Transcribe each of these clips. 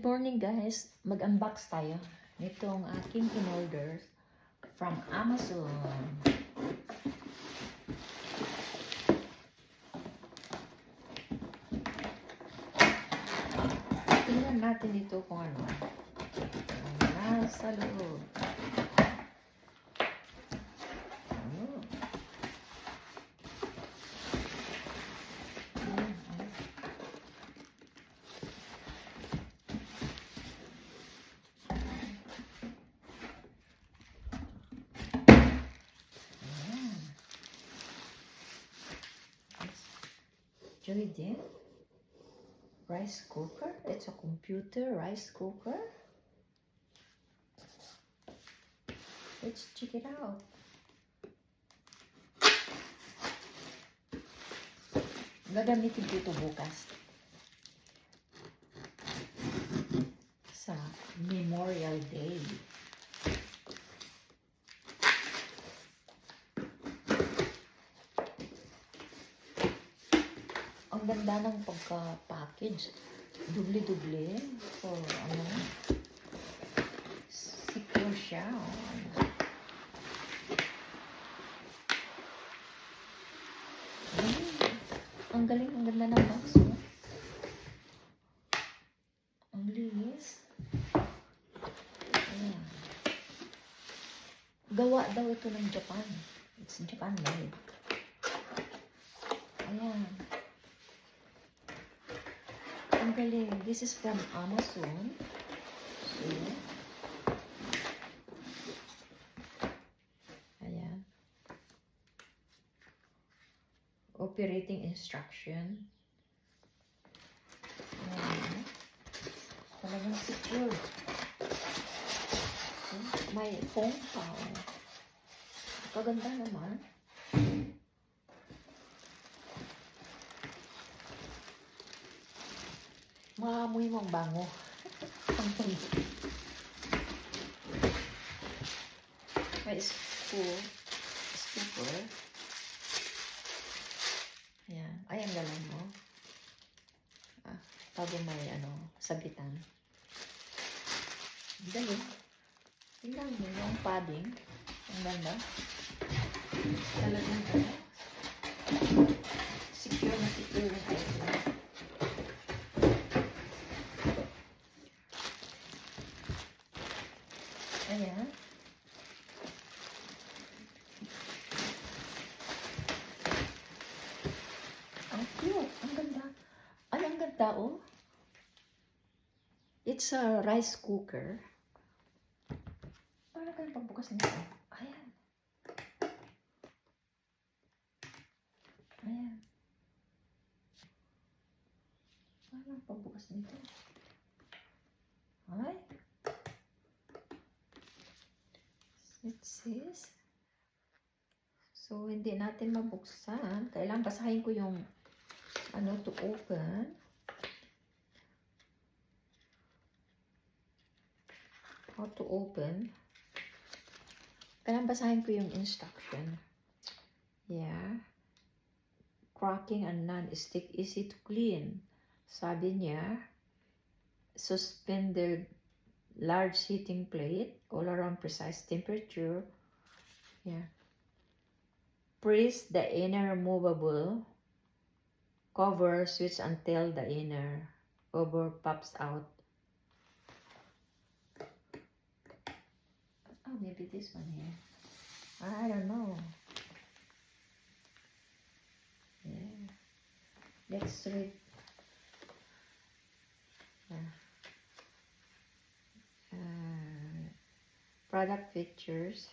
morning guys, mag-unbox tayo nitong aking in-order from Amazon. Tingnan natin dito kung ano ang nasa loob. Joyden rice cooker. It's a computer rice cooker. Let's check it out. Gagamitin ko ito bukas sa Memorial Day. Ang ganda ng pagka-package. Dubli-dubli. So, ano, secure siya. Ang galing, ang ganda ng box. Ang linis. Ayan. Gawa daw ito ng Japan. It's Japan made. Ayan. Ang galing. This is from Amazon. So, ayan. Operating instruction. Ayan. Talagang secure. So, may phone pa. Kaganda naman. Maamoy mong bango. May scooper. Ayan. Ay, ang galang mo. Bago may sabitan. Galing. Tingnan mo yung padding. Ang ganda. Talagang secure na secure na tayo. Ayan. Ang cute. Ang ganda. Ay, ang ganda, oh. It's a rice cooker. Paano kayo pagbukas nito? Ayan. Ayan. Paano pagbukas nito? Ay. It says. So, hindi natin mabuksan. Kailangan basahin ko yung to open. How to open. Kailangan basahin ko yung instruction. Yeah. Cracking and non-stick, easy to clean. Sabi niya, suspend the large heating plate all around precise temperature. Yeah. Press the inner movable cover switch until the inner cover pops out. Oh, maybe this one here. I don't know. Yeah. Let's read. Product features.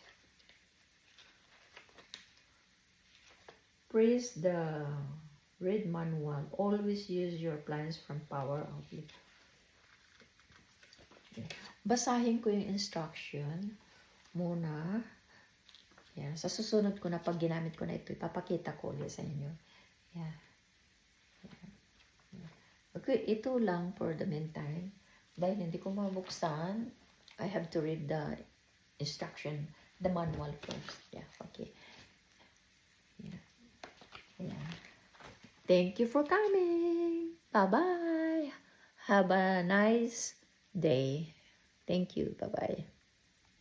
Press the read manual. Always use your appliance from power outlet. Okay. Basahin ko yung instruction muna. Yeah. Sa susunod ko na pag ginamit ko na ito, ipapakita ko ulit sa inyo. Yeah. Okay, ito lang for the meantime. Dahil hindi ko mabuksan, I have to read the instruction, the manual first. Yeah, okay. Yeah. Yeah. Thank you for coming. Bye-bye. Have a nice day. Thank you. Bye-bye.